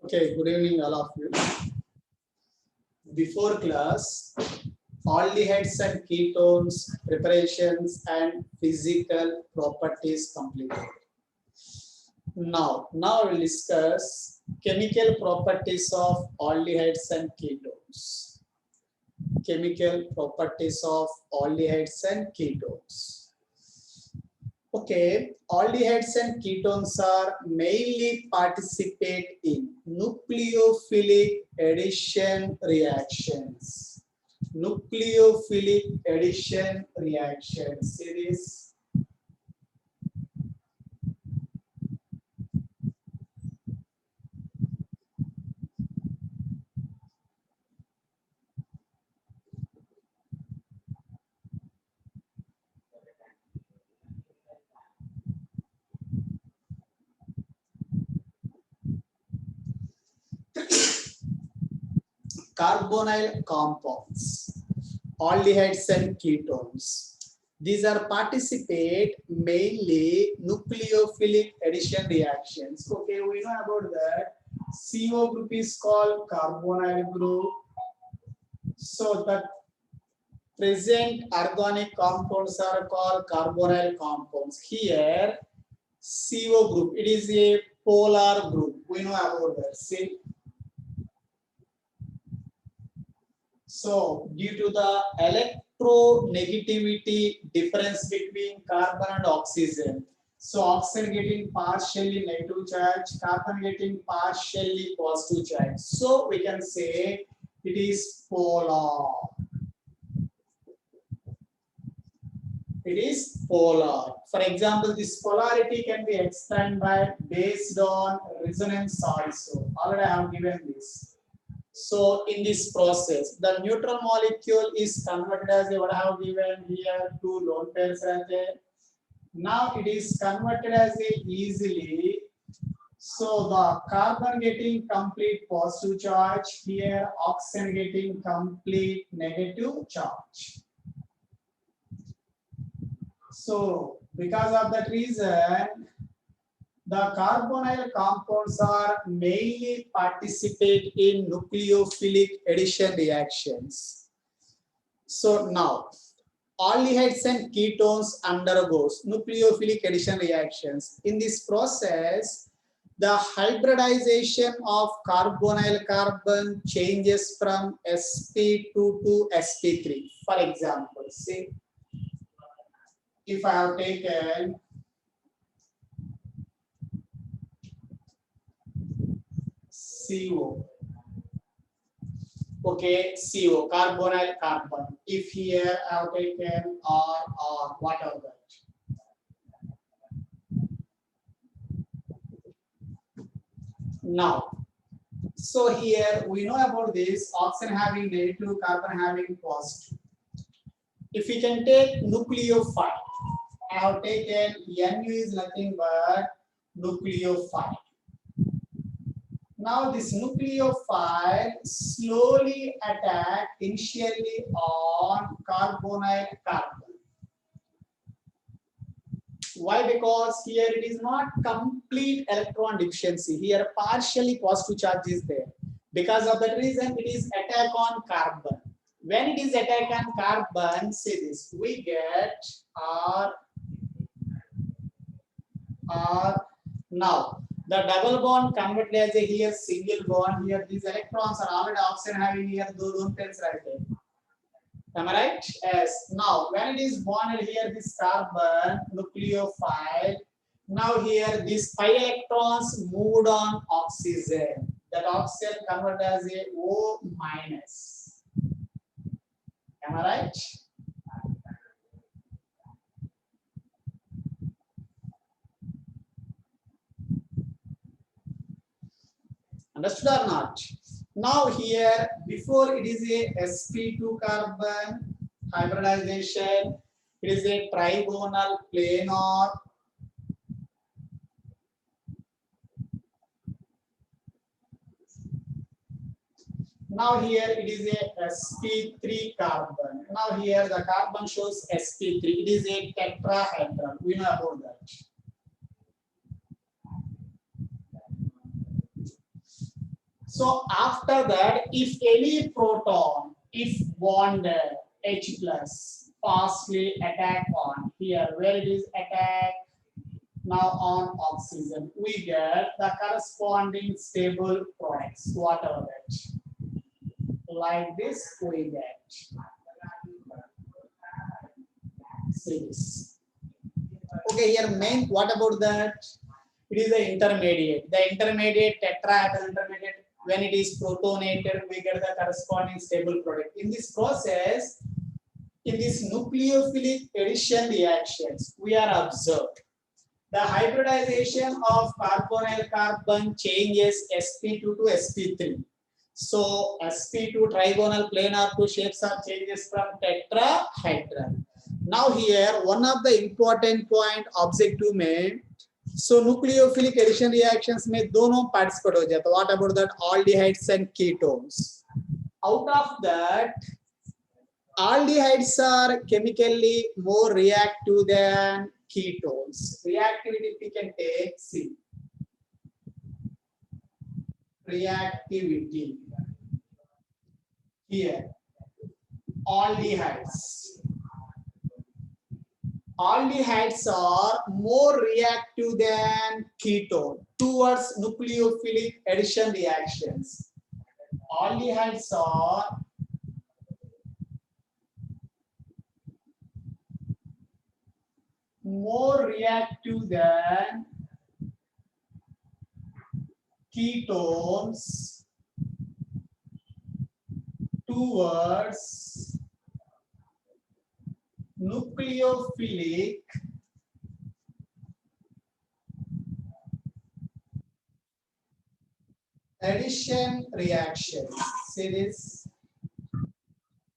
Okay, good evening, all of you. Before class, aldehydes and ketones, preparations and physical properties completed. Now I will discuss chemical properties of aldehydes and ketones. Chemical properties of aldehydes and ketones. Okay, aldehydes and ketones are mainly participate in nucleophilic addition reactions. Nucleophilic addition reactions. See this? Carbonyl compounds, aldehydes and ketones. These are participate mainly nucleophilic addition reactions. Okay, we know about that. CO group is called carbonyl group. So the present organic compounds are called carbonyl compounds. Here, CO group, it is a polar group. We know about that. See. So, due to the electronegativity difference between carbon and oxygen, so oxygen getting partially negative charge, carbon getting partially positive charge. So, we can say it is polar. It is polar. For example, this polarity can be explained by based on resonance also. Already I have given this. So in this process, the neutral molecule is converted as a, what I have given here, two lone pairs right there. Now it is converted as a easily. So the carbon getting complete positive charge, here oxygen getting complete negative charge. So because of that reason, the carbonyl compounds are mainly participate in nucleophilic addition reactions. So now, aldehydes and ketones undergoes nucleophilic addition reactions. In this process, the hybridization of carbonyl carbon changes from sp2 to sp3. For example, see, if I have taken CO. Okay, CO, carbonyl carbon. If here I have taken R, whatever that. Now, so here we know about this oxygen having negative, carbon having positive. If we can take nucleophile, I have taken Nu is nothing but nucleophile. Now this nucleophile slowly attack initially on carbonyl carbon. Why? Because here it is not complete electron deficiency. Here partially positive charge is there. Because of that reason, it is attack on carbon. When it is attack on carbon, see this, we get R. Now the double bond converted as a here single bond. Here these electrons are already oxygen having here those lone pairs right there. Am I right? Yes. Now when it is bonded here, this carbon nucleophile. Now here these pi electrons moved on oxygen. That oxygen converted as a O minus. Am I right? Understood or not? Now here, before it is a sp2 carbon hybridization, it is a trigonal planar. Now here it is a sp3 carbon. Now here the carbon shows sp3. It is a tetrahedron. We know about that. So after that, if any proton, if bonded H plus, fastly attack on here, where it is attack now on oxygen, we get the corresponding stable products, whatever that. Like this, we get. See this. Okay, here main, what about that? It is the intermediate. The intermediate tetrahedral intermediate, when it is protonated, we get the corresponding stable product. In this process, in this nucleophilic addition reactions, we are observed the hybridization of carbonyl carbon changes sp2 to sp3. So sp2 trigonal planar two shapes are changes from tetrahedral. Now here one of the important point objective में, so nucleophilic addition reactions में दोनों participate हो जाता. What about that aldehydes and ketones? Out of that, aldehydes are chemically more reactive than ketones. Reactivity we can take C. Reactivity here. Aldehydes. Aldehydes are more reactive than ketone towards nucleophilic addition reactions. Aldehydes are more reactive than ketones towards nucleophilic addition reaction. See this?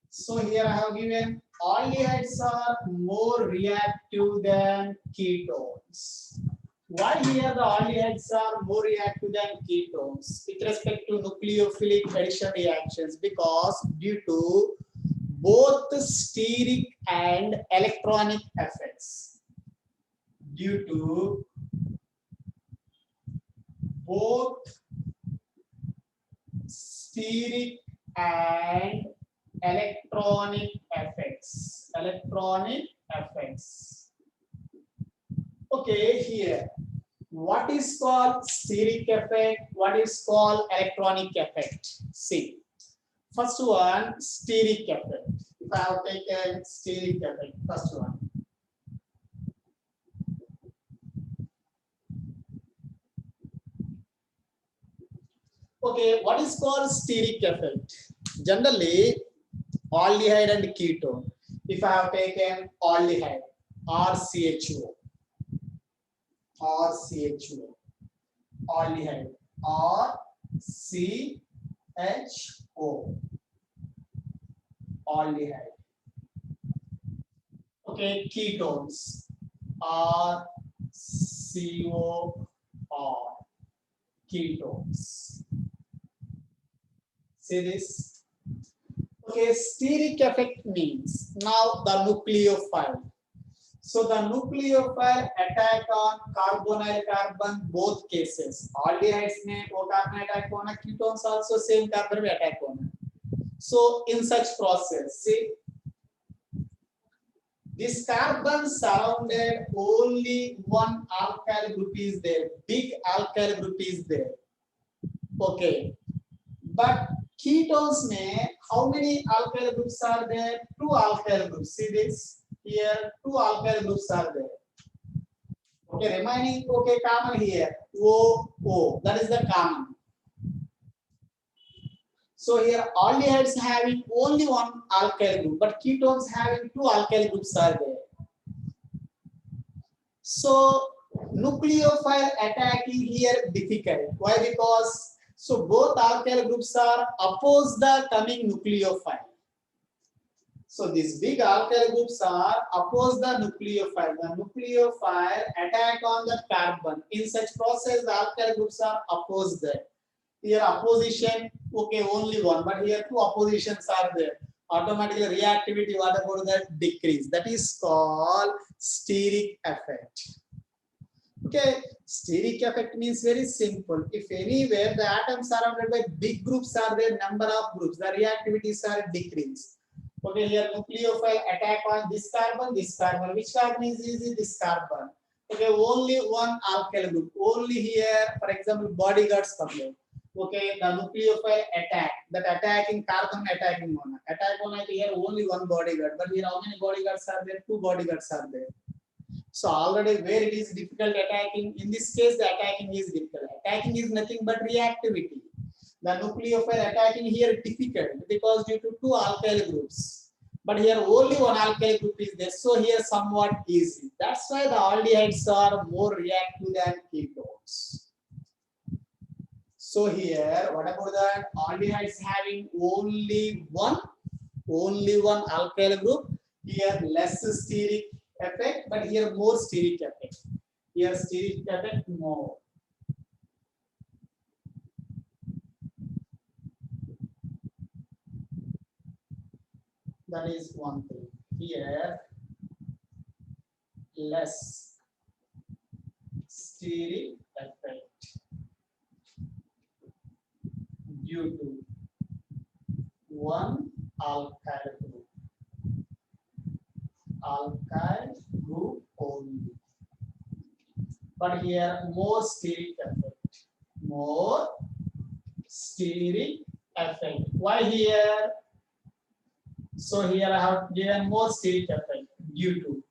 So here I have given aldehydes are more reactive than ketones. Why here the aldehydes are more reactive than ketones with respect to nucleophilic addition reactions? Because due to both steric and electronic effects. Due to both steric and electronic effects. Electronic effects. Okay, here. What is called steric effect? What is called electronic effect? See. First one, steric effect. If I have taken steric effect, first one. Okay, what is called steric effect? Generally, aldehyde and ketone. If I have taken aldehyde, RCHO, RCHO, aldehyde, RCHO, aldehyde. Okay, ketones, RCOR, ketones. See this? Okay, steric effect means now the nucleophile. So the nucleophile attack on carbonyl carbon both cases. Aldehydes में वो carbon attack होना, ketones also same carbon में attack होना. So in such process, see, this carbon surrounded only one alkyl group is there, big alkyl group is there. Okay, but ketones में how many alkyl groups are there? Two alkyl groups. See this? Here, two alkyl groups are there. Okay, remaining, okay, common here. O, that is the common. So here, aldehydes having only one alkyl group, but ketones having two alkyl groups are there. So nucleophile attacking here difficult. Why? Because so both alkyl groups are oppose the coming nucleophile. So these big alkyl groups are oppose the nucleophile. The nucleophile attack on the carbon. In such process, the alkyl groups are opposed there. Here opposition, okay, only one, but here two oppositions are there. Automatically reactivity, what about that? Decrease. That is called steric effect. Okay, steric effect means very simple. If anywhere the atoms surrounded by big groups are there, number of groups, the reactivities are decreased. Okay, here nucleophile attack on this carbon, this carbon. Which carbon is easy? This carbon. Okay, only one alkyl group. Only here, for example, bodyguards come here. Okay, the nucleophile attack, that attacking carbon, attacking one. Attack one here only one bodyguard, but here how many bodyguards are there? Two bodyguards are there. So already where it is difficult attacking, in this case the attacking is difficult. Attacking is nothing but reactivity. The nucleophile attacking here difficult because due to two alkyl groups. But here only one alkyl group is there, so here somewhat easy. That's why the aldehydes are more reactive than ketones. So here, what about that? Aldehydes having only one alkyl group. Here less steric effect, but here more steric effect. Here steric effect more. That is one thing. Here less steric effect due to one alkyl group. Alkyl group only. But here more steric effect. More steric effect. Why here? So here I have given more steric effect due to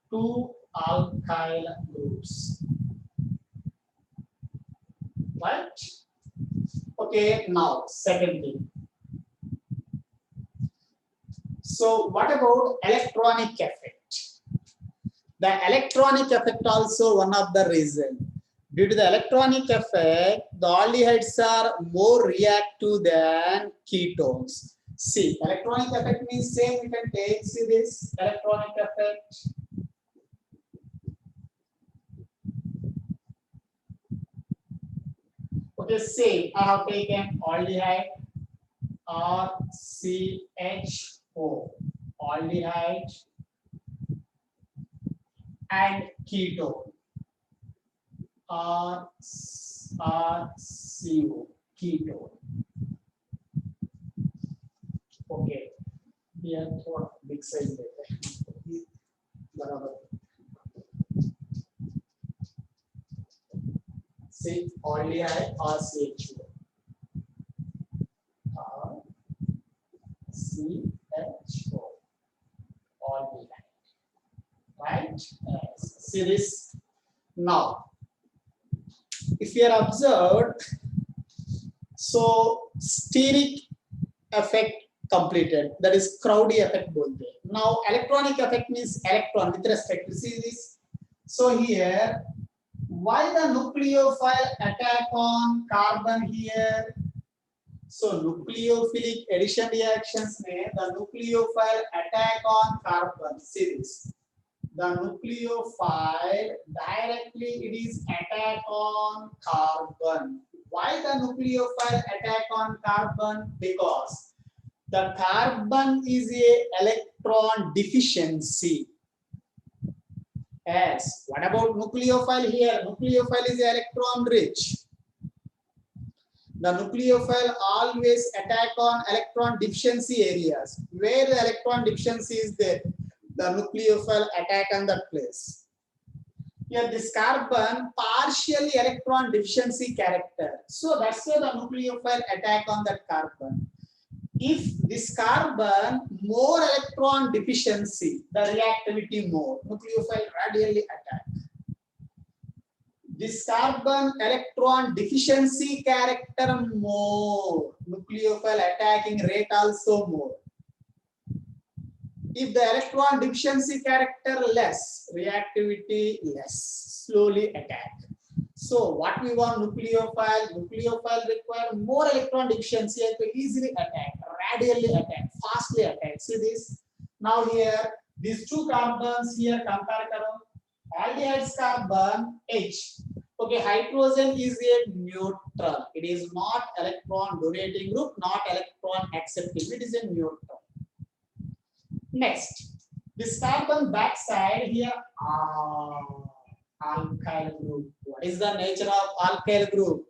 two alkyl groups. Right? Okay, now second thing. So what about electronic effect? The electronic effect also one of the reasons. Due to the electronic effect, the aldehydes are more reactive than ketones. See, electronic effect means same we can take. See this electronic effect. Okay, say I have taken aldehyde RCHO, aldehyde and ketone RCO, ketone. Okay, here थोड़ा big size देते हैं बराबर. Say aldehyde RCHO. RCHO, aldehyde. Right? See this. Now, if you are observed, so steric effect completed. That is Crowdy effect bolte. Now, electronic effect means electron with respect to see this. So here, why the nucleophile attack on carbon here? So nucleophilic addition reactions में the nucleophile attack on carbon. See this. The nucleophile directly it is attack on carbon. Why the nucleophile attack on carbon? Because the carbon is a electron deficiency. Yes. What about nucleophile here? Nucleophile is electron rich. The nucleophile always attack on electron deficiency areas. Where the electron deficiency is there, the nucleophile attack on that place. Here this carbon partially electron deficiency character. So that's why the nucleophile attack on that carbon. If this carbon more electron deficiency, the reactivity more, nucleophile radially attack. This carbon electron deficiency character more, nucleophile attacking rate also more. If the electron deficiency character less, reactivity less, slowly attack. So what we want nucleophile? Nucleophile require more electron deficiency to easily attack, radially attack, fastly attack. See this? Now here, these two carbons here compare karo. Aldehydes carbon H. Okay, hydrogen is a neutral. It is not electron donating group, not electron accepting. It is a neutral. Next, This carbon backside here, alkyl group. What is the nature of alkyl group?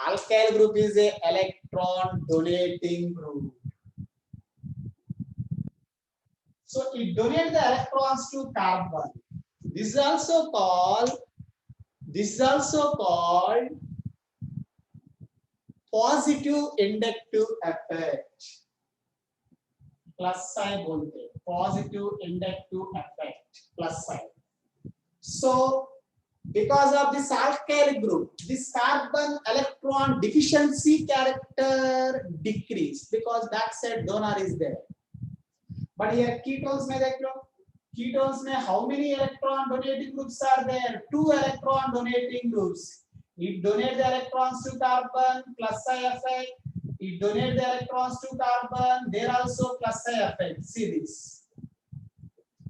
Alkyl group is a electron donating group. So it donates the electrons to carbon. This is also called positive inductive effect. Plus sign बोलते हैं, positive inductive effect, plus sign. So because of this alkyl group, this carbon electron deficiency character decrease because backside donor is there. But here ketones में देख लो, ketones में how many electron donating groups are there? 2 electron donating groups. It donates the electrons to carbon, plus I effect. It donates the electrons to carbon. There also plus I effect. See this.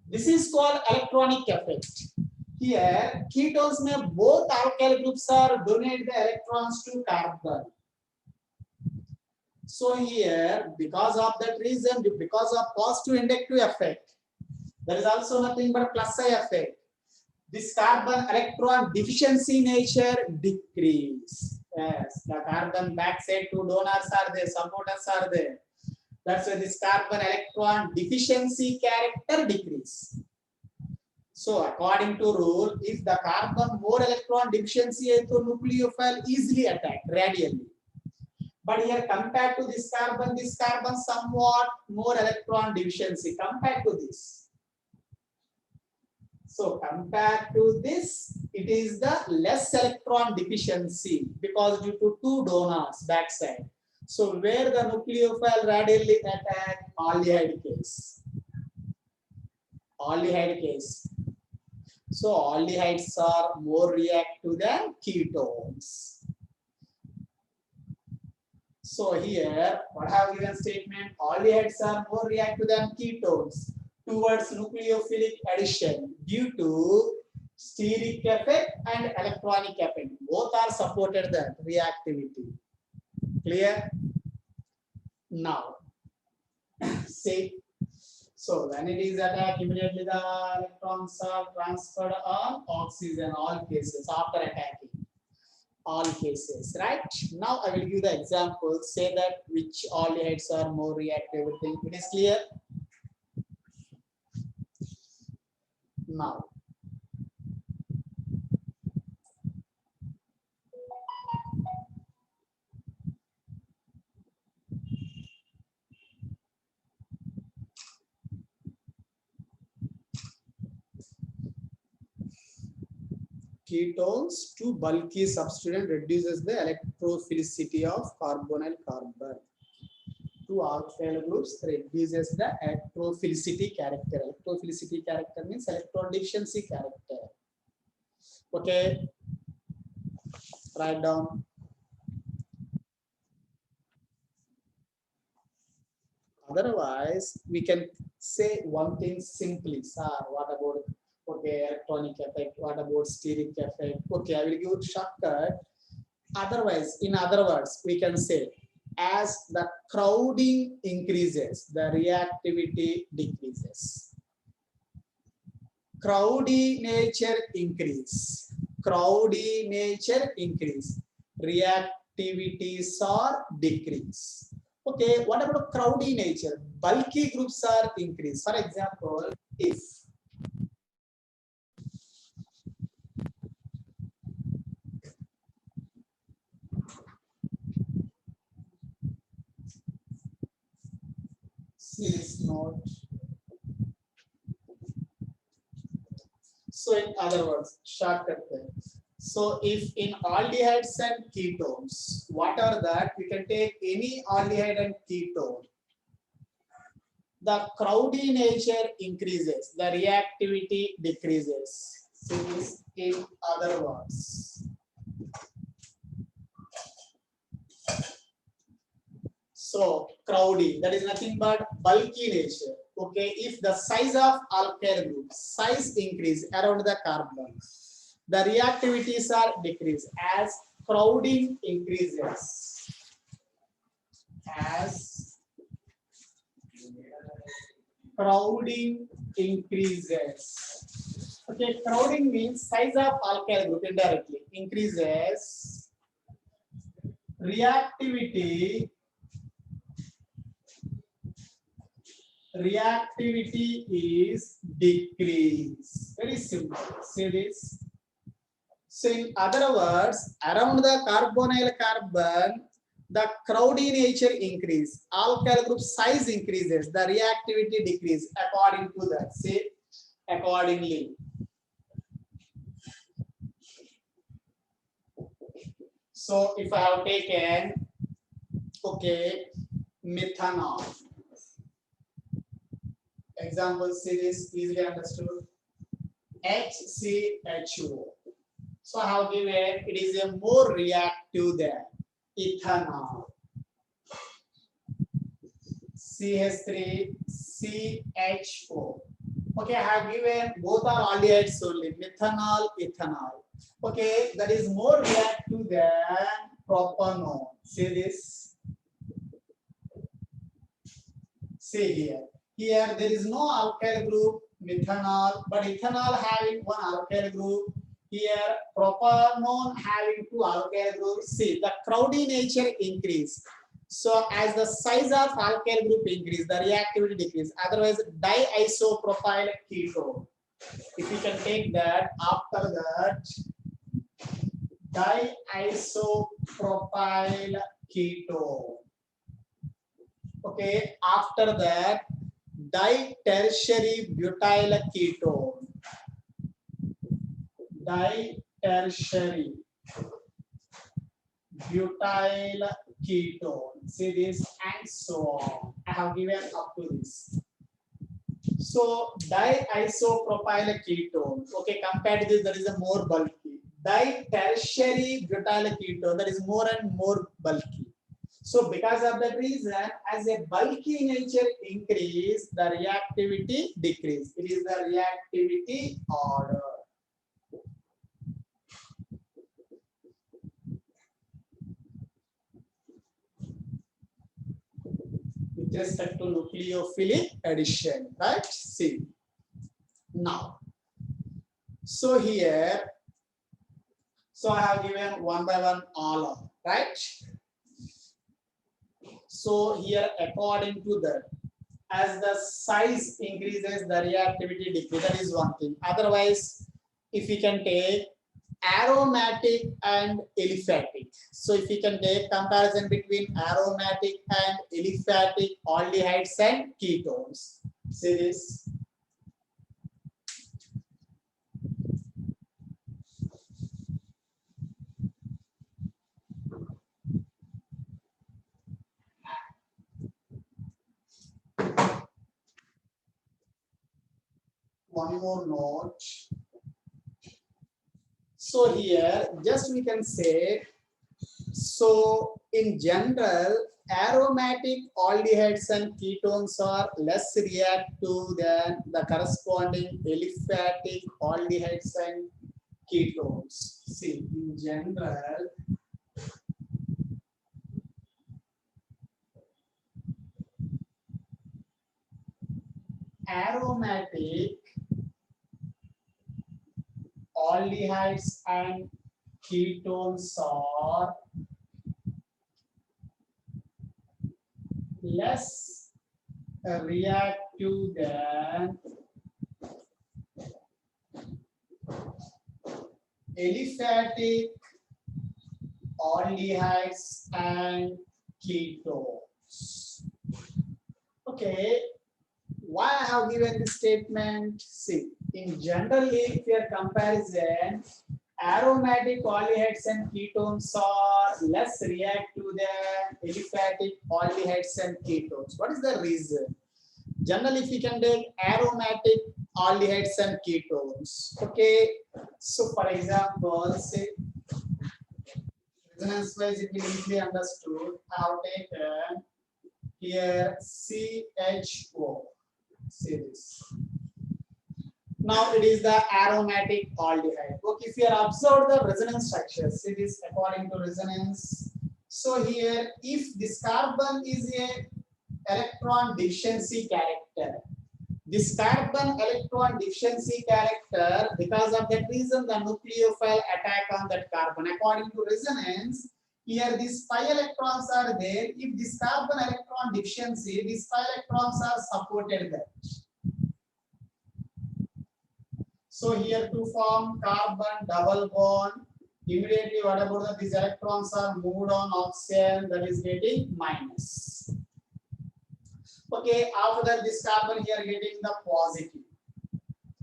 This is called electronic effect. Here, ketones में both alkyl groups are donate the electrons to carbon. So here, because of that reason, because of positive inductive effect, there is also nothing but plus I effect. This carbon electron deficiency nature decrease. Yes, the carbon backside two donors are there, supporters are there. That's why this carbon electron deficiency character decrease. So according to rule, if the carbon more electron deficiency is to nucleophile easily attacked radially. But here compared to this carbon somewhat more electron deficiency compared to this. So compared to this, it is the less electron deficiency because due to 2 donors backside. So where the nucleophile radially attack? Aldehyde case. Aldehyde case. So aldehydes are more reactive than ketones. So here, what I have given statement? Aldehydes are more reactive than ketones towards nucleophilic addition due to steric effect and electronic effect. Both are supported that reactivity. Clear? Now, see. So when it is attacked, immediately the electrons are transferred on oxygen, all cases after attacking. All cases, right? Now I will give the example, say that which aldehydes are more reactive, everything. It is clear? Now, ketones to bulky substituent reduces the electrophilicity of carbonyl carbon. To alkyl groups reduces the electrophilicity character. Electrophilicity character means electron deficiency character. Okay, write down. Otherwise, we can say one thing simply. Sir, what about electronic effect? What about steric effect? Okay, I will give a shortcut. Otherwise, in other words, we can say as the crowding increases, the reactivity decreases. Crowdy nature increase. Crowdy nature increase. Reactivities are decrease. Okay, what about crowdy nature? Bulky groups are increased. For example, if series note. So in other words, shortcut there. So if in aldehydes and ketones, what are that? We can take any aldehyde and ketone. The crowdy nature increases, the reactivity decreases. So this in other words. So crowdy, that is nothing but bulky nature. Okay, if the size of alkyl group size increase around the carbon, the reactivities are decreased as crowding increases. As crowding increases. Okay, crowding means size of alkyl group indirectly increases. Reactivity is decrease. Very simple. See this. So in other words, around the carbonyl carbon, the crowdy nature increase, alkyl group size increases, the reactivity decrease according to that. Say accordingly. So if I have taken, okay, methanol. Example, see this easily understood. HCHO. So I have given it is a more reactive than ethanol. CH3, CHO. Okay, I have given both are aldehydes only, methanol, ethanol. Okay, that is more reactive than propanol. See this? See here. Here there is no alkyl group, methanol, but ethanol having one alkyl group. Here propanol having two alkyl groups. See, the crowdy nature increase. So as the size of alkyl group increase, the reactivity decrease. Otherwise, diisopropyl ketone. If you can take that, after that, diisopropyl ketone. Okay, after that, ditertiary butyl ketone. Ditertiary butyl ketone. See this and so on. I have given up to this. So diisopropyl ketone. Okay, compared to this, there is a more bulky. Ditertiary butyl ketone, that is more and more bulky. So because of that reason, as a bulky nature increase, the reactivity decrease. It is the reactivity order. With respect to nucleophilic addition, right? See. Now, so here, so I have given one by one all of, right? So here, according to that, as the size increases, the reactivity decreases. That is one thing. Otherwise, if we can take aromatic and aliphatic. So if we can take comparison between aromatic and aliphatic aldehydes and ketones. See this. One more note. So here, just we can say, so in general, aromatic aldehydes and ketones are less reactive than the corresponding aliphatic aldehydes and ketones. See, in general, aromatic aldehydes and ketones are less reactive than aliphatic aldehydes and ketones. Okay, why I have given this statement? See, in generally, if your comparison, aromatic aldehydes and ketones are less reactive than aliphatic aldehydes and ketones. What is the reason? Generally, if we can take aromatic aldehydes and ketones, okay. So, for example, say resonance wise, it will be easily understood. I have taken here CHO. See this. Now it is the aromatic aldehyde. Okay, if you have observed the resonance structure, see this according to resonance. So here, if this carbon is a electron deficiency character, This carbon electron deficiency character, because of that reason, the nucleophile attack on that carbon. According to resonance, here these pi electrons are there. If this carbon electron deficiency, these pi electrons are supported there. So here to form carbon double bond, immediately what about that? These electrons are moved on oxygen, that is getting minus. Okay, after that this carbon here getting the positive.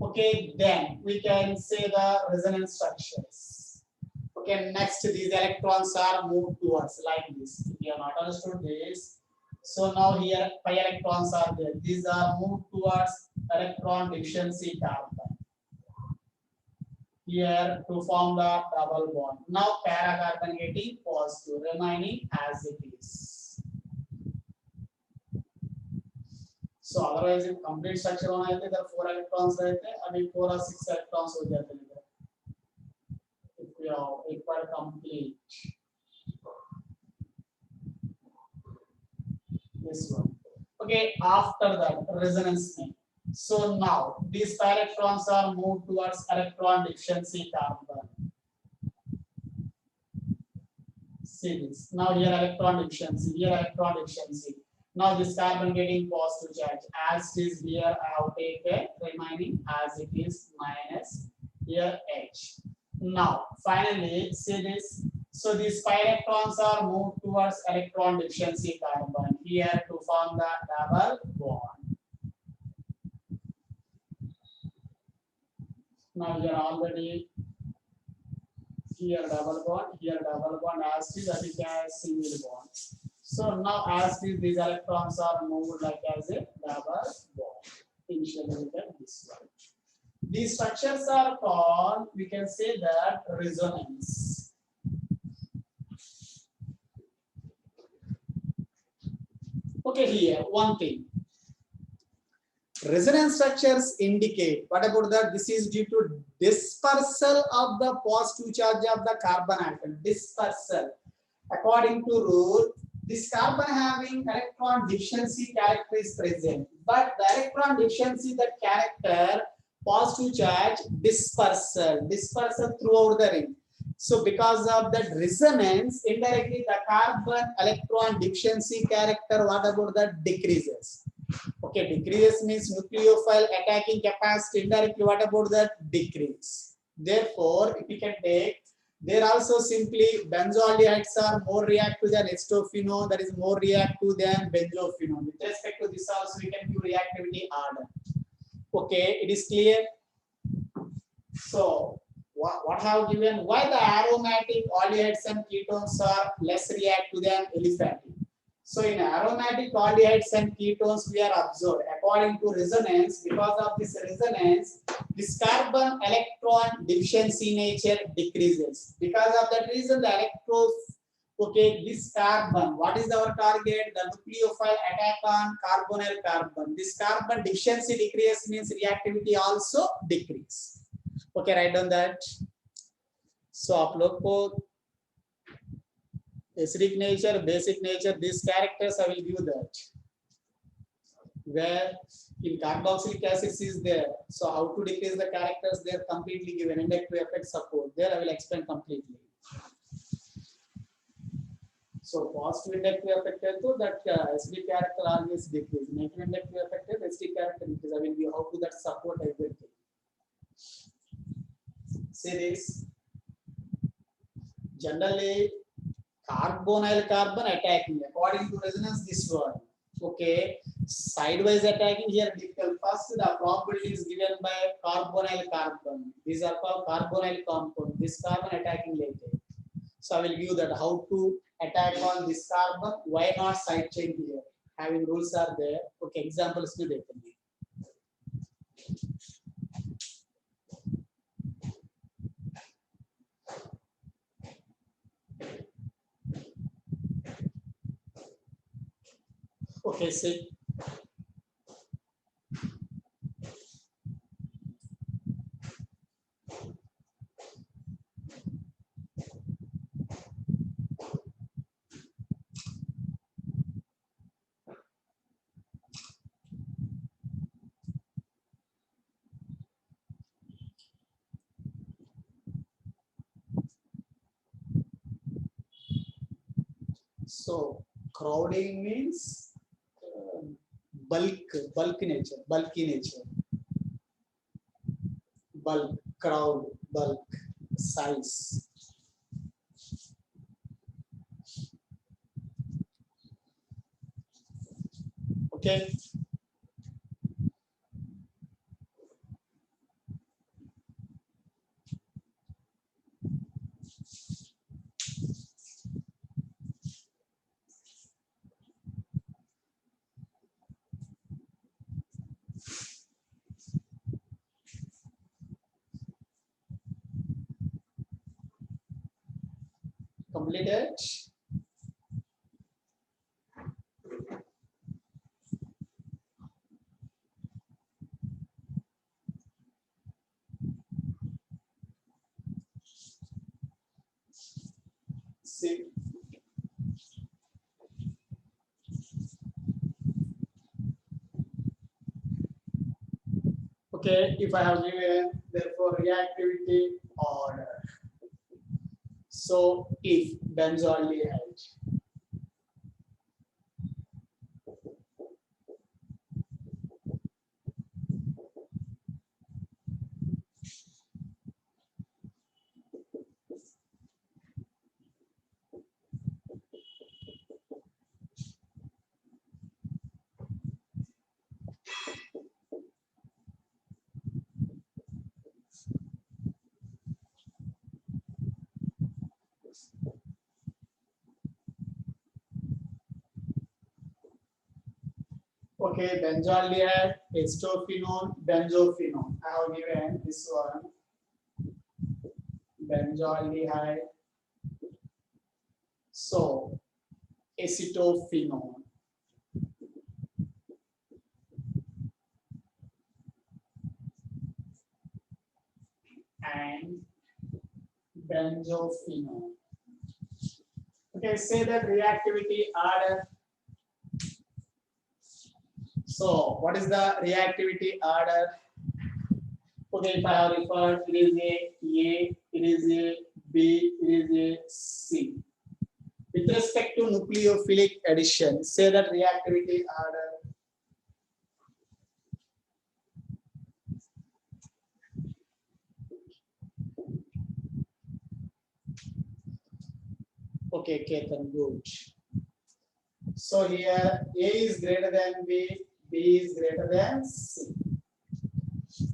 Okay, then we can say the resonance structures. Okay, next these electrons are moved towards like this. If you have not understood this, so now here pi electrons are there. These are moved towards electron deficiency carbon. Here to form the double bond. Now para carbon getting positive, remaining as it is. So otherwise, if complete structure on आते there 4 electrons रहते हैं, अभी 4 or 6 electrons हो जाते हैं. If we are equal complete, this one. Okay, after that resonance name. So now these pi electrons are moved towards electron deficiency carbon. See this. Now here electron deficiency, here electron deficiency. Now this carbon getting positive charge. As it is here, I have taken remaining as it is minus here H. Now finally see this. So these pi electrons are moved towards electron deficiency carbon here to form the double bond. Now we are already here double bond as is, that is as single bond. So now as is, these electrons are moved like as a double bond. Initially we get this one. These structures are called, we can say that resonance. Okay, here one thing. Resonance structures indicate, what about that? This is due to dispersal of the positive charge of the carbon atom. Dispersal. According to rule, this carbon having electron deficiency character is present. But the electron deficiency, that character, positive charge, dispersal throughout the ring. So because of that resonance, indirectly the carbon electron deficiency character, what about that? Decreases. Okay, decreases means nucleophile attacking capacity. Indirectly, what about that? Decrease. Therefore, if you can take, there also simply benzaldehydes are more reactive than acetophenone, that is more reactive than benzophenone. With respect to this also, we can give reactivity order. Okay, it is clear. So, what have given? Why the aromatic aldehydes and ketones are less reactive than aliphatic? So in aromatic aldehydes and ketones, we are observed according to resonance. Because of this resonance, this carbon electron deficiency nature decreases. Because of that reason, the electrons, okay, this carbon, what is our target? The nucleophile attack on carbonyl carbon. This carbon deficiency decrease means reactivity also decrease. Okay, write down that. So आप लोग को acidic nature, basic nature, these characters I will give that. Where in carboxylic acids is there. So how to decrease the characters, they are completely given. Inductive effect support. There I will explain completely. So positive inductive effect is that acidic character always decrease. Negative inductive effect is acidic character increase. I will give how to that support everything. See this. Generally, carbonyl carbon attacking according to resonance this one. Okay, sidewise attacking here difficult. First, the probability is given by carbonyl carbon. These are called carbonyl compound. This carbon attacking later. So I will give that how to attack on this carbon. Why not side chain here? Having rules are there. Okay, examples will be. Okay, see. So crowding means bulky nature, bulk, crowd, bulk, size. Okay. Completed. See. Okay, if I have given therefore reactivity order. So if benzaldehyde okay, benzaldehyde, acetophenone, benzophenone. I have given this one benzaldehyde. So acetophenone and benzophenone. Okay, say that reactivity order. So what is the reactivity order? Okay, if I have referred, it is A, it is a B, it is a C. With respect to nucleophilic addition, say that reactivity order. Okay, Ketan, good. So here A is greater than B, B is greater than C.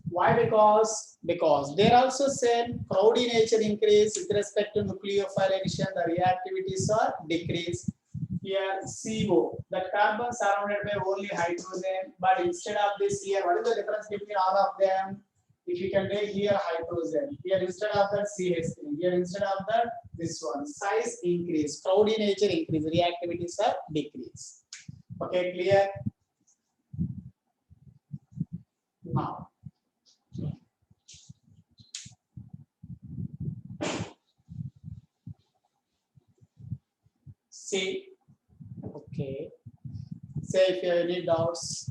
Why? Because they are also same crowdy nature increase with respect to nucleophile addition, the reactivities are decreased. Here CO, the carbon surrounded by only hydrogen, but instead of this here, what is the difference between all of them? If you can take here hydrogen, here instead of that CH3, here instead of that this one, size increase, crowdy nature increase, reactivities are decrease. Okay, clear? Now. See, okay. Say if you have any doubts.